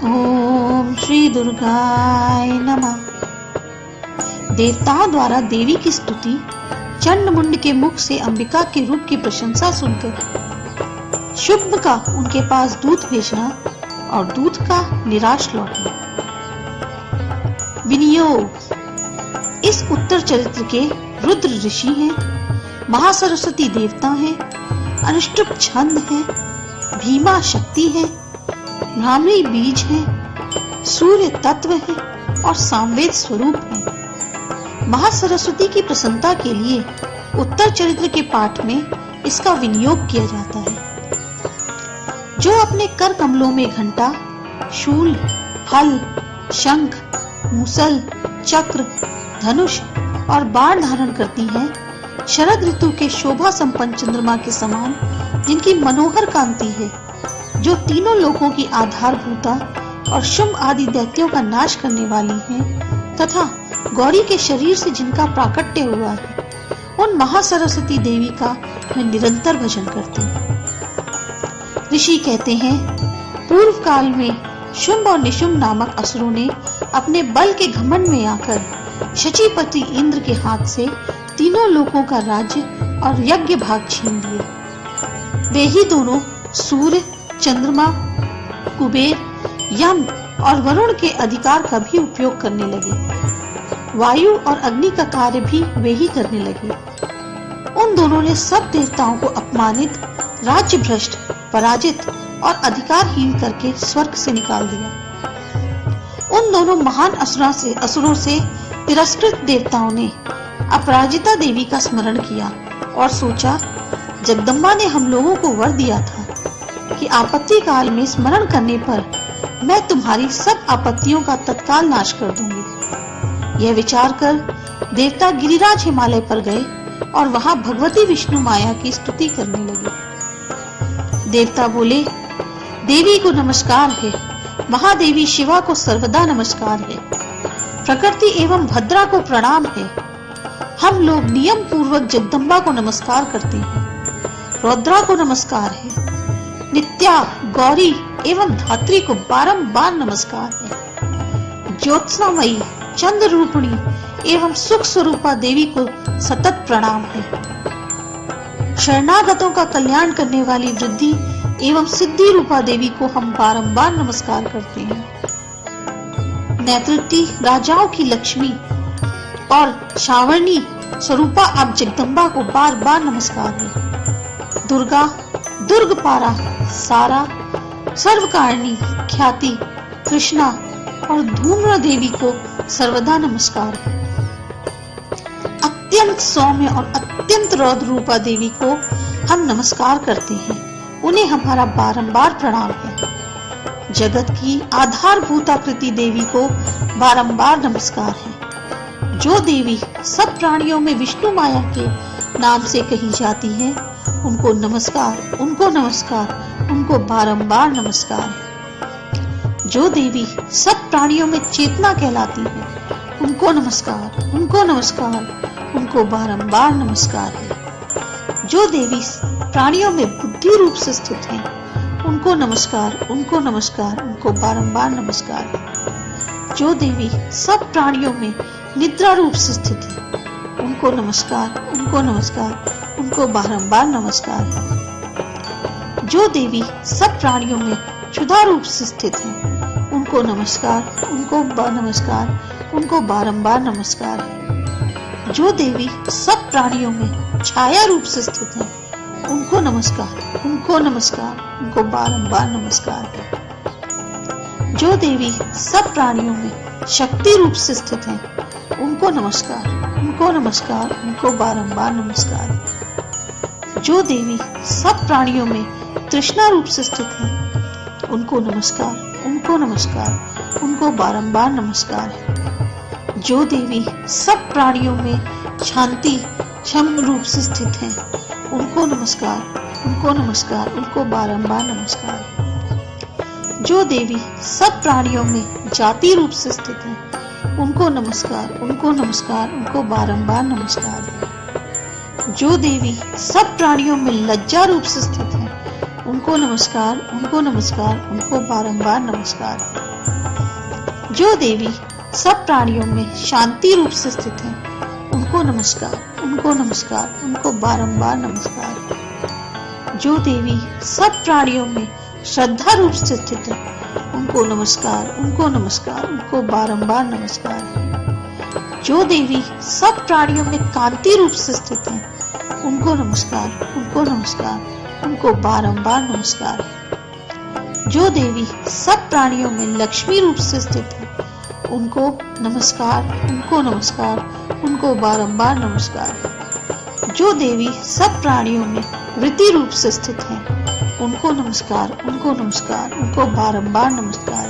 ओम श्री दुर्गाय नमः। देवताओं द्वारा देवी की स्तुति, चंडमुंड के मुख से अंबिका के रूप की प्रशंसा सुनकर शुंभ का उनके पास दूत भेजना और दूत का निराश लौटना। विनियोग। इस उत्तर चरित्र के रुद्र ऋषि हैं, महासरस्वती देवता हैं, अनुष्टुप छंद हैं, भीमा शक्ति है, ब्राह्मणी बीज है, सूर्य तत्व है और सामवेद स्वरूप है। महासरस्वती की प्रसन्नता के लिए उत्तर चरित्र के पाठ में इसका विनियोग किया जाता है। जो अपने कर कमलों में घंटा, शूल, हल, शंख, मूसल, चक्र, धनुष और बाण धारण करती हैं, शरद ऋतु के शोभा संपन्न चंद्रमा के समान, जिनकी मनोहर कांति है, जो तीनों लोकों की आधारभूता और शुंभ आदि दैत्यों का नाश करने वाली हैं, तथा गौरी के शरीर से जिनका प्राकट्य हुआ है, उन महासरस्वती देवी का मैं निरंतर भजन करती हूँ। ऋषि कहते हैं, पूर्व काल में शुंभ और निशुंभ नामक असुरों ने अपने बल के घमंड में आकर शचीपति इंद्र के हाथ से तीनों लोकों का राज्य और यज्ञ भाग छीन लिए। वे ही दोनों सूर्य, चंद्रमा, कुबेर, यम और वरुण के अधिकार का भी उपयोग करने लगे। वायु और अग्नि का कार्य भी वे ही करने लगे। उन दोनों ने सब देवताओं को अपमानित, राज्य भ्रष्ट, पराजित और अधिकारहीन करके स्वर्ग से निकाल दिया। उन दोनों महान असुरों से तिरस्कृत देवताओं ने अपराजिता देवी का स्मरण किया और सोचा, जगदम्बा ने हम लोगों को वर दिया था कि आपत्ति काल में स्मरण करने पर मैं तुम्हारी सब आपत्तियों का तत्काल नाश कर दूंगी। यह विचार कर देवता गिरिराज हिमालय पर गए और वहां भगवती विष्णु माया की स्तुति करने लगे। देवता बोले, देवी को नमस्कार है, महादेवी शिवा को सर्वदा नमस्कार है, प्रकृति एवं भद्रा को प्रणाम है। हम लोग नियम पूर्वक जगदम्बा को नमस्कार करते हैं। रौद्रा को नमस्कार है, नित्या, गौरी एवं धात्री को बारंबार नमस्कार है। ज्योत्सनामयी, चंद्र रूपिणी एवं सुख स्वरूपा देवी को सतत प्रणाम है। शरणागतों का कल्याण करने वाली वृद्धि एवं सिद्धि रूपा देवी को हम बारंबार नमस्कार करते हैं। नेत्रवती, राजाओं की लक्ष्मी और श्रावणी स्वरूपा आप जगदम्बा को बार बार नमस्कार है। दुर्गा, दुर्गपारा, सारा, सर्वकारिणी, ख्याति, कृष्णा और धूम्र देवी को सर्वदा नमस्कार है। अत्यंत सौम्य और अत्यंत रौद्र रूपा देवी को हम नमस्कार करते हैं। उन्हें हमारा बारंबार प्रणाम है। जगत की आधारभूताकृति देवी को बारंबार नमस्कार है। जो देवी सब प्राणियों में विष्णु माया के नाम से कही जाती है, उनको नमस्कार, उनको नमस्कार, उनको बारंबार नमस्कार है। जो देवी सब प्राणियों में चेतना कहलाती है, उनको नमस्कार, उनको नमस्कार, उनको बारंबार नमस्कार है। जो देवी प्राणियों में बुद्धि रूप से स्थित है, उनको नमस्कार, उनको नमस्कार, उनको बारंबार नमस्कार है। जो देवी सब प्राणियों में निद्रा रूप से स्थित है, उनको नमस्कार, उनको नमस्कार, उनको बारंबार नमस्कार है। जो देवी सब प्राणियों में क्षुधा रूप से स्थित है, उनको नमस्कार, उनको नमस्कार, उनको बारंबार नमस्कार है। जो देवी सब प्राणियों में छाया रूप से स्थित है, उनको नमस्कार, उनको नमस्कार, उनको बारंबार नमस्कार है। जो देवी सब प्राणियों में शक्ति रूप से स्थित है, उनको नमस्कार, उनको नमस्कार, उनको बारंबार नमस्कार है। जो देवी सब प्राणियों में तृष्णा रूप से स्थित है, उनको नमस्कार, उनको नमस्कार, उनको बारंबार नमस्कार है। जो देवी सब प्राणियों में शांति, क्षम रूप से स्थित है, उनको नमस्कार, उनको नमस्कार, उनको बारंबार नमस्कार है। जो देवी सब प्राणियों में जाति रूप से स्थित है, उनको नमस्कार, उनको नमस्कार, उनको बारंबार नमस्कार है। जो देवी सब प्राणियों में लज्जा रूप से स्थित है, उनको नमस्कार, उनको नमस्कार, उनको बारंबार नमस्कार है। जो देवी सब प्राणियों में शांति रूप से स्थित है, उनको नमस्कार, उनको नमस्कार, उनको बारंबार नमस्कार। जो देवी सब प्राणियों में श्रद्धा रूप से स्थित है, उनको नमस्कार, उनको नमस्कार, उनको बारंबार नमस्कार। जो देवी सब प्राणियों में कांति रूप से स्थित है, उनको नमस्कार, उनको नमस्कार, उनको बारंबार नमस्कार। जो देवी सब प्राणियों में लक्ष्मी रूप से स्थित है, उनको नमस्कार, उनको नमस्कार, उनको बारंबार नमस्कार। जो देवी सब प्राणियों में वृत्ति रूप से स्थित है, उनको नमस्कार, उनको नमस्कार, उनको बारंबार नमस्कार।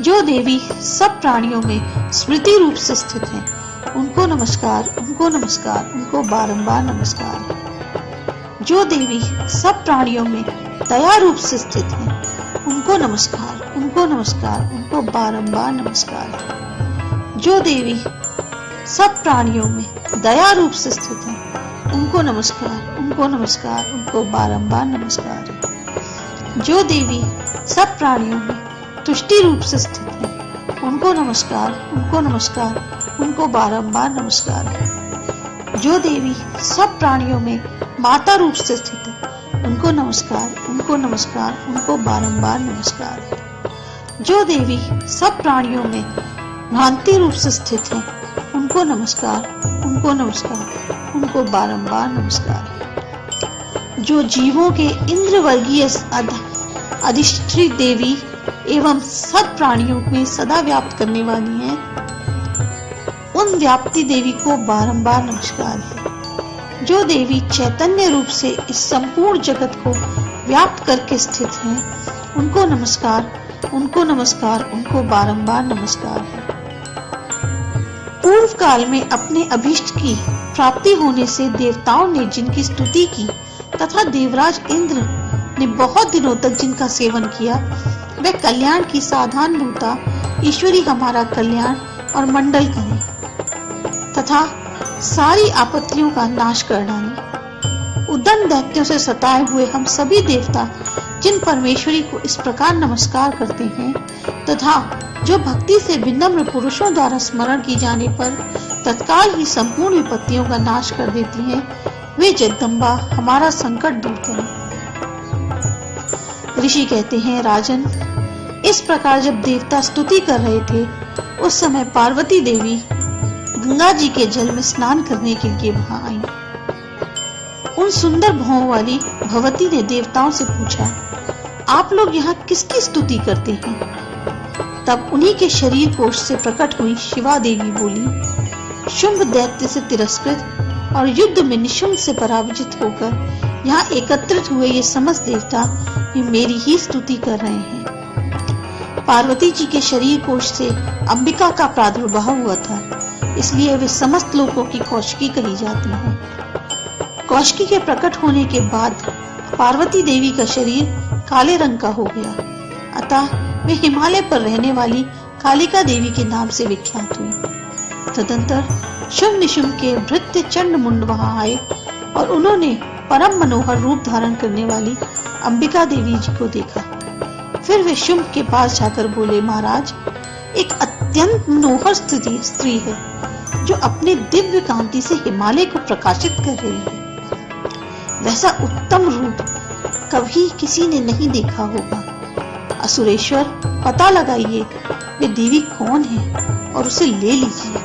जो देवी सब प्राणियों में स्मृति रूप से स्थित है, उनको नमस्कार, उनको नमस्कार, उनको बारंबार नमस्कार। जो देवी सब प्राणियों में दया रूप से स्थित है, उनको नमस्कार, उनको नमस्कार, उनको बारंबार नमस्कार। जो देवी सब प्राणियों में दया रूप से स्थित है, उनको नमस्कार, उनको नमस्कार, उनको बारंबार नमस्कार। जो देवी सब प्राणियों में तुष्टि रूप से स्थित है, उनको नमस्कार, उनको नमस्कार, उनको बारंबार नमस्कार। जो देवी सब प्राणियों में माता रूप से स्थित है, उनको नमस्कार, उनको नमस्कार, उनको बारंबार नमस्कार। जो देवी सब प्राणियों में भ्रांति रूप से स्थित है, उनको नमस्कार, उनको नमस्कार, उनको बारंबार नमस्कार। जो जीवों के इंद्र वर्गीय अधिष्ठी देवी एवं सब प्राणियों में सदा व्याप्त करने वाली हैं, उन व्याप्ति देवी को बारंबार नमस्कार है। जो देवी चैतन्य रूप से इस संपूर्ण जगत को व्याप्त करके स्थित हैं, उनको नमस्कार, उनको नमस्कार, उनको बारंबार नमस्कार है। पूर्व काल में अपने अभीष्ट की प्राप्ति होने से देवताओं ने जिनकी स्तुति की तथा देवराज इंद्र ने बहुत दिनों तक जिनका सेवन किया, वे कल्याण की साधन भूता ईश्वरी हमारा कल्याण और मंडल करें तथा सारी आपत्तियों का नाश कर डालें। उद्दंड दैत्यों से सताए हुए हम सभी देवता जिन परमेश्वरी को इस प्रकार नमस्कार करते हैं तथा जो भक्ति से विनम्र पुरुषों द्वारा स्मरण की जाने पर तत्काल ही संपूर्ण विपत्तियों का नाश कर देती हैं, वे जगदम्बा हमारा संकट दूर करें। ऋषि कहते हैं, राजन, इस प्रकार जब देवता स्तुति कर रहे थे, उस समय पार्वती देवी गंगा जी के जल में स्नान करने के लिए वहां आई। उन सुंदर भौं वाली भगवती ने देवताओं से पूछा, आप लोग यहाँ किसकी स्तुति करते हैं? तब उन्हीं के शरीर कोश से प्रकट हुई शिवा देवी बोली, शुंभ दैत्य से तिरस्कृत और युद्ध में निशुंभ से पराजित होकर यहाँ एकत्रित हुए ये समस्त देवता भी मेरी ही स्तुति कर रहे हैं। पार्वती जी के शरीर कोश से अंबिका का प्रादुर्भाव हुआ था, इसलिए वे समस्त लोगों की कौशिकी कही जाती हैं। कौशिकी के प्रकट होने के बाद पार्वती देवी का शरीर काले रंग का हो गया, अतः वे हिमालय पर रहने वाली कालिका देवी के नाम से विख्यात हुई। तदंतर शुंभ निशुंभ के भृत्य चंड मुंड वहां आए और उन्होंने परम मनोहर रूप धारण करने वाली अंबिका देवी जी को देखा। फिर वे शुंभ के पास जाकर बोले, महाराज, एक अत्यंत मनोहर स्त्री है जो अपने दिव्य कांति से हिमालय को प्रकाशित कर रही है। वैसा उत्तम रूप कभी किसी ने नहीं देखा होगा। असुरेश्वर, पता लगाइए वे देवी कौन है और उसे ले लीजिए।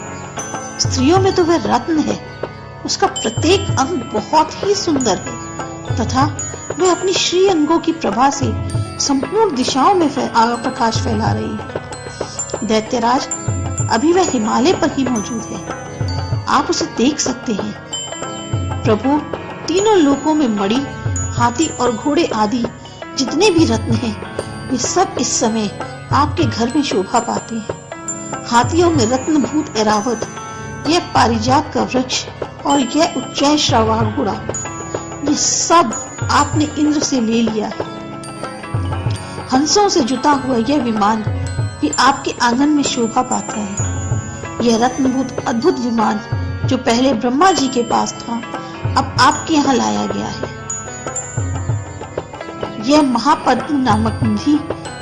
स्त्रियों में तो वह रत्न है, उसका प्रत्येक अंग बहुत ही सुंदर है तथा वह अपनी श्री अंगों की प्रभा से संपूर्ण दिशाओं में प्रकाश फैला रही है। दैत्यराज, अभी वह हिमालय पर ही मौजूद है, आप उसे देख सकते हैं। प्रभु, तीनों लोकों में मणि, हाथी और घोड़े आदि जितने भी रत्न हैं, वे सब इस समय आपके घर में शोभा पाते हैं। हाथियों में रत्नभूत ऐरावत, यह पारिजात का वृक्ष और यह उच्चैः श्रवाण घोड़ा, ये सब आपने इंद्र से ले लिया है। हंसों से जुटा हुआ यह विमान भी आपके आंगन में शोभा पाता है। यह रत्नभूत अद्भुत विमान जो पहले ब्रह्मा जी के पास था, अब आपके यहाँ लाया गया है। यह महापद्म नामक निधि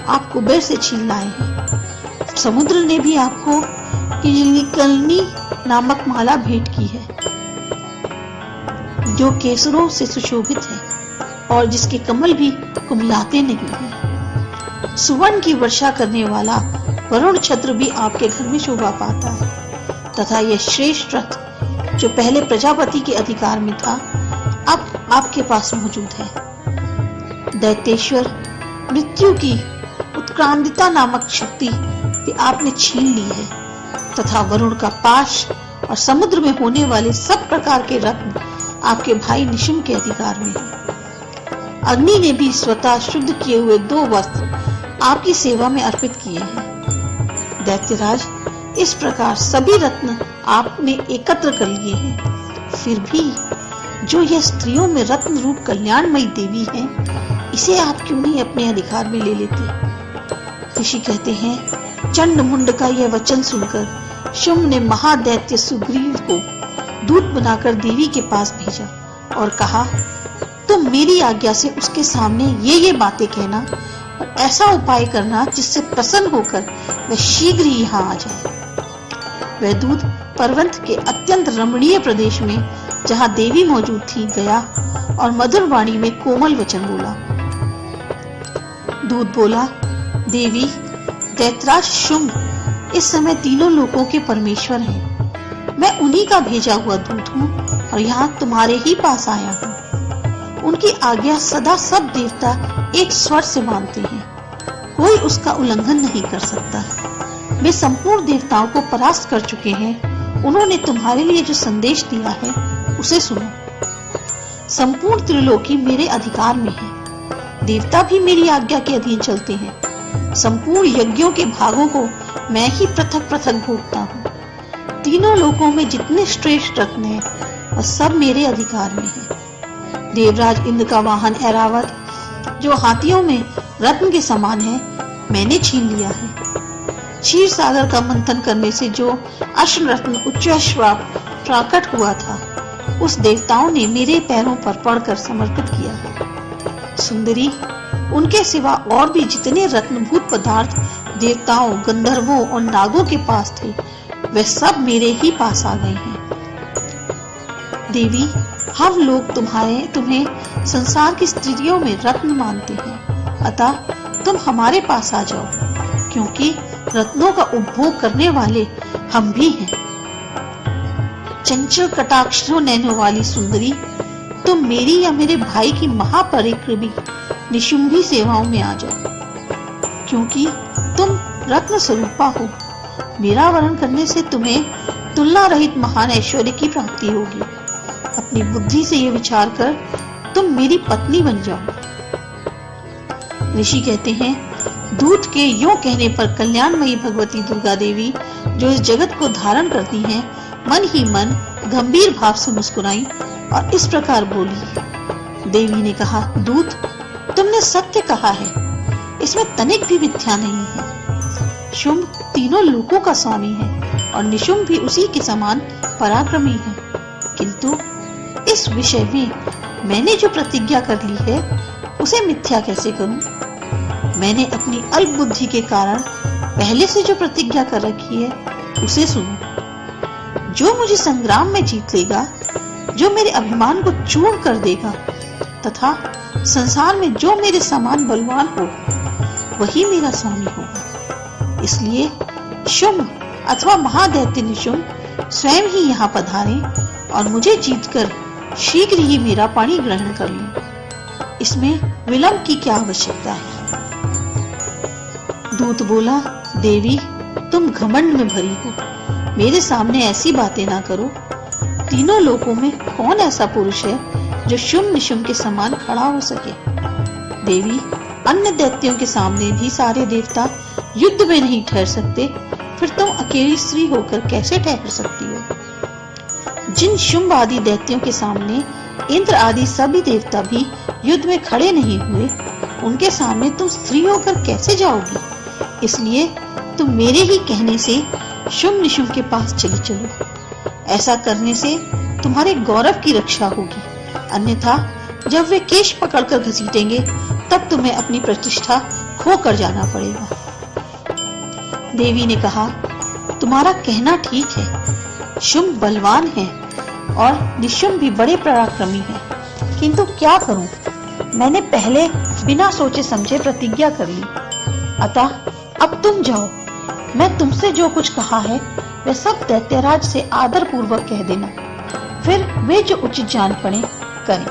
आप कुबेर से छीन लाए हैं। समुद्र ने भी आपको किजलिकलनी नामक माला भेंट की है, जो केसरों से सुशोभित है और जिसके कमल भी कुमलाते नहीं हैं। सुवर्ण की वर्षा करने वाला वरुण छत्र भी आपके घर में शोभा पाता है, तथा यह श्रेष्ठ रथ जो पहले प्रजापति के अधिकार में था, अब आपके पास मौजूद है। दैत्येश्वर मृत्यु की उत्क्रांतिता नामक शक्ति भी आपने छीन ली है, तथा वरुण का पाश और समुद्र में होने वाले सब प्रकार के रत्न आपके भाई निशुम्भ के अधिकार में है। अग्नि ने भी स्वतः शुद्ध किए हुए 2 वस्त्र आपकी सेवा में अर्पित किए हैं। दैत्यराज, इस प्रकार सभी रत्न आपने एकत्र कर लिए हैं, फिर भी जो यह स्त्रियों में रत्न रूप कल्याणमयी देवी है, इसे आप क्यों नहीं अपने अधिकार में ले लेते? ऋषि कहते हैं, चंड मुंड का यह वचन सुनकर शुम्भ ने महादैत्य सुग्रीव को दूत बनाकर देवी के पास भेजा और कहा, तुम मेरी आज्ञा से उसके सामने ये बातें कहना और ऐसा उपाय करना जिससे प्रसन्न होकर वह शीघ्र ही यहाँ आ जाए। वह दूत पर्वत के अत्यंत रमणीय प्रदेश में जहाँ देवी मौजूद थी गया और मधुर वाणी में कोमल वचन बोला। दूत बोला, देवी, दैत्यराज शुम्भ इस समय तीनों लोकों के परमेश्वर हैं। मैं उन्हीं का भेजा हुआ दूत हूँ और यहाँ तुम्हारे ही पास आया हूँ। उनकी आज्ञा सदा सब देवता एक स्वर से मानते हैं, कोई उसका उल्लंघन नहीं कर सकता। वे संपूर्ण देवताओं को परास्त कर चुके हैं। उन्होंने तुम्हारे लिए जो संदेश दिया है उसे सुनो। संपूर्ण त्रिलोकी मेरे अधिकार में है। देवता भी मेरी आज्ञा के अधीन चलते हैं। संपूर्ण यज्ञों के भागों को मैं ही पृथक पृथक भोगता हूँ। तीनों लोकों में जितने श्रेष्ठ रत्न हैं, वह सब मेरे अधिकार में है। देवराज इंद्र का वाहन ऐरावत, जो हाथियों में रत्न के समान है, मैंने छीन लिया है। क्षीर सागर का मंथन करने से जो अश्व रत्न उच्चैश्रव प्राकट हुआ था, उस देवताओं ने मेरे पैरों पर पड़कर समर्पित किया है। सुंदरी, उनके सिवा और भी जितने रत्नभूत पदार्थ देवताओं, गंधर्वों और नागों के पास थे, वे सब मेरे ही पास आ गए हैं। देवी, हम लोग तुम्हें संसार की स्त्रियों में रत्न मानते हैं, अतः तुम हमारे पास आ जाओ, क्योंकि रत्नों का उपभोग करने वाले हम भी हैं। चंचल कटाक्षों नैनों वाली सुंदरी, तुम मेरी या मेरे भाई की महापरिक्रमी निशुंभी सेवाओं में आ जाओ, क्योंकि तुम रत्न स्वरूपा हो। मेरा वर्ण करने से तुम्हें तुलना रहित महान ऐश्वर्य की प्राप्ति होगी। अपनी बुद्धि से यह विचार कर तुम मेरी पत्नी बन जाओ। ऋषि कहते हैं, दूत के यूं कहने पर कल्याणमयी भगवती दुर्गा देवी, जो इस जगत को धारण करती हैं, मन ही मन गंभीर भाव से मुस्कुराई और इस प्रकार बोली। देवी ने कहा, दूत, तुमने सत्य कहा है, इसमें तनिक भी मिथ्या नहीं है। शुंभ तीनों लोकों का स्वामी है और निशुंभ भी उसी के समान पराक्रमी है, किंतु इस विषय में मैंने जो प्रतिज्ञा कर ली है, उसे मिथ्या कैसे करूं? मैंने अपनी अल्प बुद्धि के कारण पहले से जो प्रतिज्ञा कर रखी है, उसे सुनो। जो मुझे संग्राम में जीत लेगा, जो मेरे अभिमान को चूर्ण कर देगा, तथा संसार में जो मेरे समान बलवान हो, वही मेरा स्वामी होगा। इसलिए शुंभ अथवा महादैत्य निशुंभ स्वयं ही यहाँ पधारे और मुझे जीतकर शीघ्र ही मेरा पाणी ग्रहण कर लें। इसमें विलंब की क्या आवश्यकता है? दूत बोला, देवी, तुम घमंड में भरी हो, मेरे सामने ऐसी बातें ना करो। तीनों लोकों में कौन ऐसा पुरुष है जो शुंभ निशुंभ के समान खड़ा हो सके? देवी, अन्य दैत्यों के सामने भी सारे देवता युद्ध में नहीं ठहर सकते, फिर तुम अकेली स्त्री होकर कैसे ठहर सकती हो? जिन शुंभ आदि दैत्यों के सामने इंद्र आदि सभी देवता भी युद्ध में खड़े नहीं हुए, उनके सामने तुम स्त्री होकर कैसे जाओगी? इसलिए तुम मेरे ही कहने से शुंभ निशुंभ के पास चली चलो। ऐसा करने से तुम्हारे गौरव की रक्षा होगी, अन्यथा जब वे केश पकड़कर घसीटेंगे तब तुम्हें अपनी प्रतिष्ठा खो कर जाना पड़ेगा। देवी ने कहा, तुम्हारा कहना ठीक है। शुंभ बलवान है और निशुंभ भी बड़े पराक्रमी है, किंतु क्या करूं? मैंने पहले बिना सोचे समझे प्रतिज्ञा कर ली। अतः अब तुम जाओ। मैं तुमसे जो कुछ कहा है वह सब दैत्यराज से आदर पूर्वक कह देना, फिर वे जो उचित जान पड़े करें।